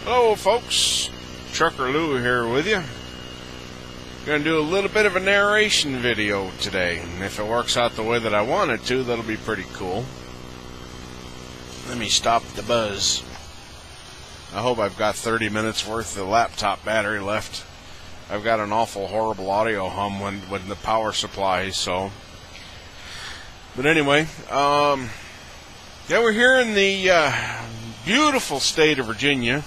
Hello folks, Trucker Lou here with you. Going to do a little bit of a narration video today, and if it works out the way that I want it to, that'll be pretty cool. Let me stop the buzz. I hope I've got 30 minutes worth of laptop battery left. I've got an awful horrible audio hum when the power supply, so. But anyway, yeah, we're here in the beautiful state of Virginia.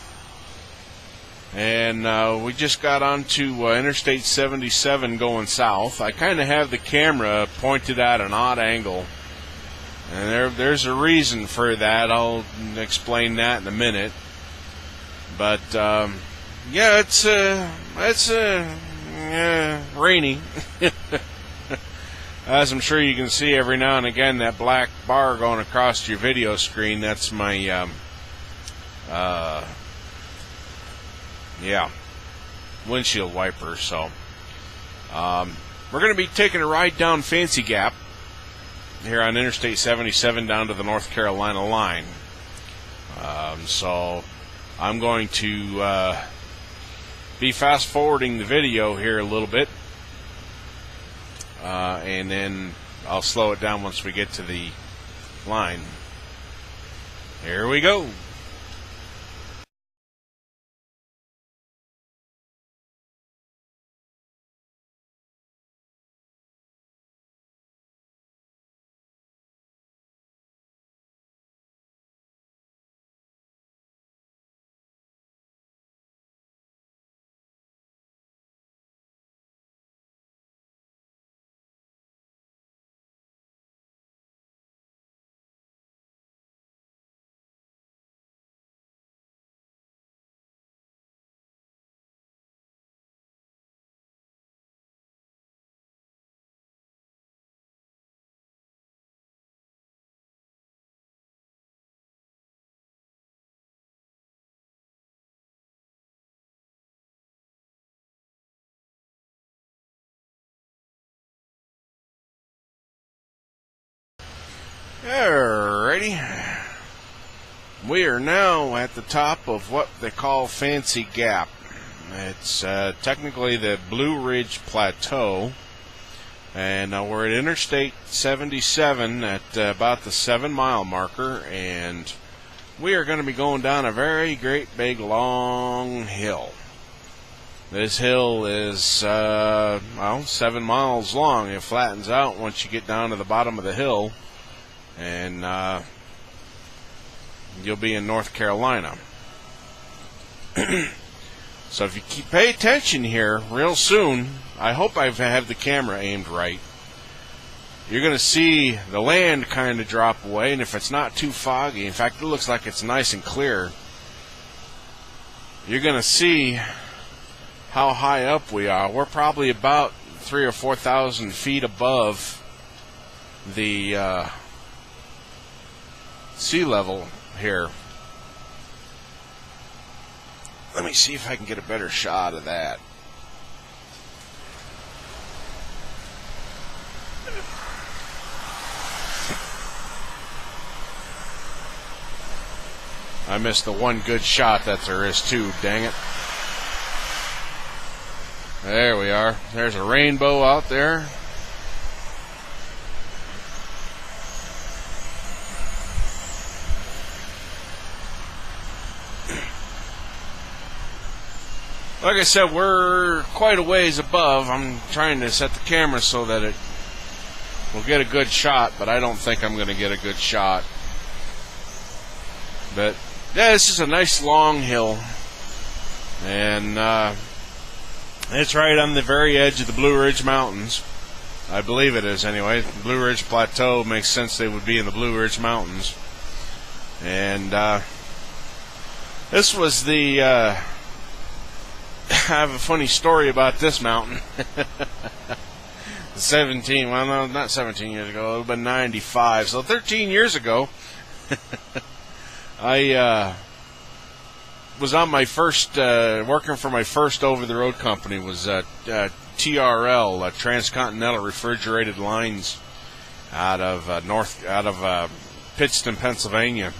And we just got onto Interstate 77 going south. I kind of have the camera pointed at an odd angle, and there's a reason for that. I'll explain that in a minute. But yeah, it's rainy. As I'm sure you can see every now and again, that black bar going across your video screen, that's my yeah, windshield wiper. So we're going to be taking a ride down Fancy Gap here on Interstate 77 down to the North Carolina line. So I'm going to be fast forwarding the video here a little bit, and then I'll slow it down once we get to the line. Here we go. Alrighty, we are now at the top of what they call Fancy Gap. It's technically the Blue Ridge Plateau, and we're at Interstate 77 at about the 7-mile marker, and we are going to be going down a very great big long hill. This hill is well, 7 miles long. It flattens out once you get down to the bottom of the hill, and you'll be in North Carolina. So if you pay attention here real soon, I hope I have the camera aimed right, you're going to see the land kind of drop away, and if it's not too foggy, in fact it looks like it's nice and clear, you're going to see how high up we are. We're probably about 3,000 or 4,000 feet above the sea level here. Let me see if I can get a better shot of that. I missed the one good shot that there is too, dang it. There we are. There's a rainbow out there. Like I said, we're quite a ways above. I'm trying to set the camera so that it will get a good shot, but I don't think I'm going to get a good shot. But yeah, this is a nice long hill, and it's right on the very edge of the Blue Ridge Mountains. I believe it is anyway. The Blue Ridge Plateau makes sense they would be in the Blue Ridge Mountains. And this was the I have a funny story about this mountain. 17, well, no, not 17 years ago, it would have been 95. So 13 years ago, I was on my first, working for my first over-the-road company, was TRL, Transcontinental Refrigerated Lines, out of Pittston, Pennsylvania.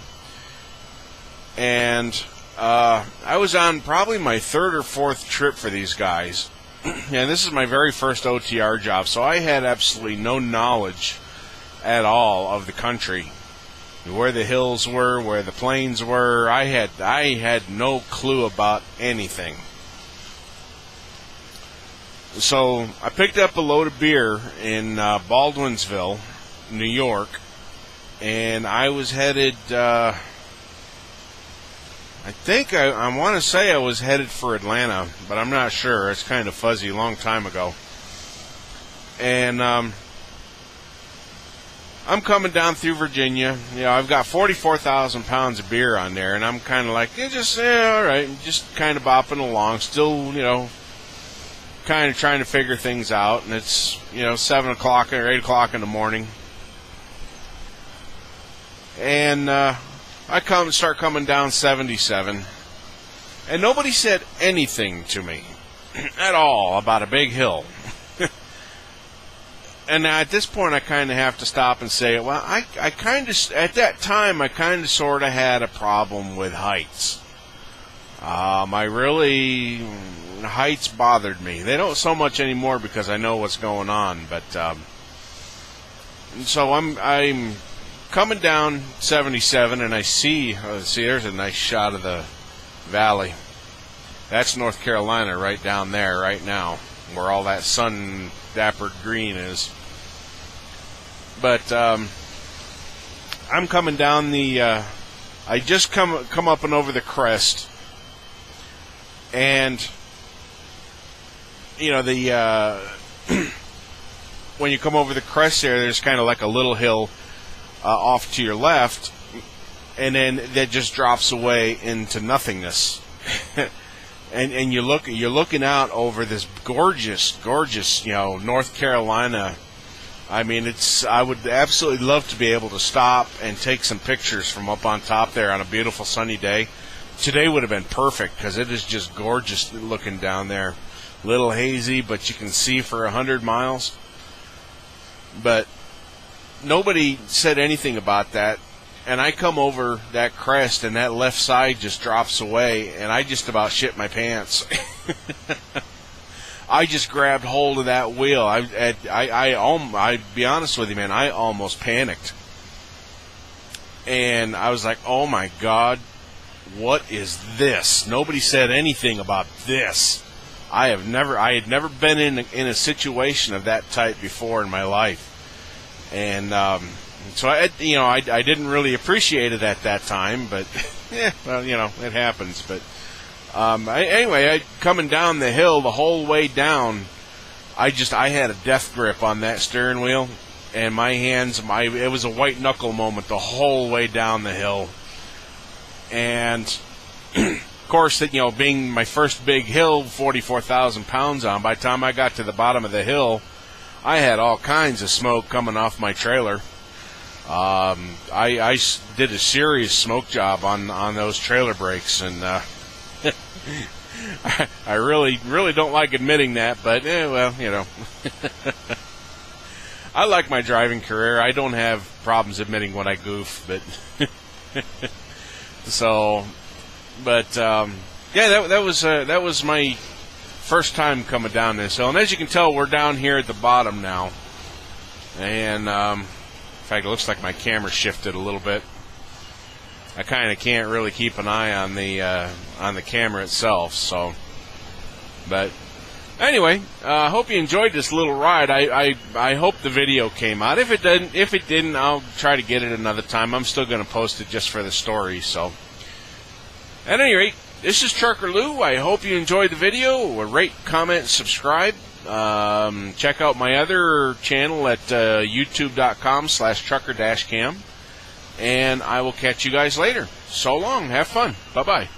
And I was on probably my third or fourth trip for these guys. And this is my very first OTR job, so I had absolutely no knowledge at all of the country. Where the hills were, where the plains were, I had no clue about anything. So I picked up a load of beer in Baldwinsville, New York, and I was headed, I want to say I was headed for Atlanta, but I'm not sure. It's kind of fuzzy, a long time ago. And I'm coming down through Virginia. You know, I've got 44,000 pounds of beer on there, and I'm kind of like, all right, just kind of bopping along, still, you know, kind of trying to figure things out. And it's, 7 o'clock or 8 o'clock in the morning. And I start coming down 77, and nobody said anything to me at all about a big hill. And at this point, I kind of have to stop and say, well, I kind of, at that time, I kind of sort of had a problem with heights. Heights bothered me. They don't so much anymore because I know what's going on. But so I'm coming down 77, and I see, there's a nice shot of the valley. That's North Carolina right down there right now, where all that sun-dappered green is. But I'm coming down I just come up and over the crest, and when you come over the crest there's kind of like a little hill off to your left, and then that just drops away into nothingness. and you're looking out over this gorgeous, North Carolina. I mean, I would absolutely love to be able to stop and take some pictures from up on top there on a beautiful sunny day. Today would have been perfect because it is just gorgeous looking down there. A little hazy, but you can see for 100 miles. But nobody said anything about that. And I come over that crest, and that left side just drops away, and I just about shit my pants. I just grabbed hold of that wheel. I'd be honest with you, man, I almost panicked. And I was like, oh my God, what is this? Nobody said anything about this. I had never been in a situation of that type before in my life. And so I didn't really appreciate it at that time, but it happens. But anyway, coming down the hill the whole way down, I had a death grip on that steering wheel, and my hands, it was a white knuckle moment the whole way down the hill. And of course, being my first big hill, 44,000 pounds on, by the time I got to the bottom of the hill, I had all kinds of smoke coming off my trailer. I did a serious smoke job on those trailer brakes, and I really don't like admitting that, but I like my driving career. I don't have problems admitting when I goof, but that was my first time coming down this hill. And as you can tell, we're down here at the bottom now, and in fact, it looks like my camera shifted a little bit. I kind of can't really keep an eye on the camera itself. So, but anyway, I hope you enjoyed this little ride. I hope the video came out. If it didn't, I'll try to get it another time. I'm still going to post it just for the story. So, at any rate, this is Trucker Lou. I hope you enjoyed the video. Rate, comment, subscribe. Check out my other channel at youtube.com/trucker-cam. And I will catch you guys later. So long. Have fun. Bye-bye.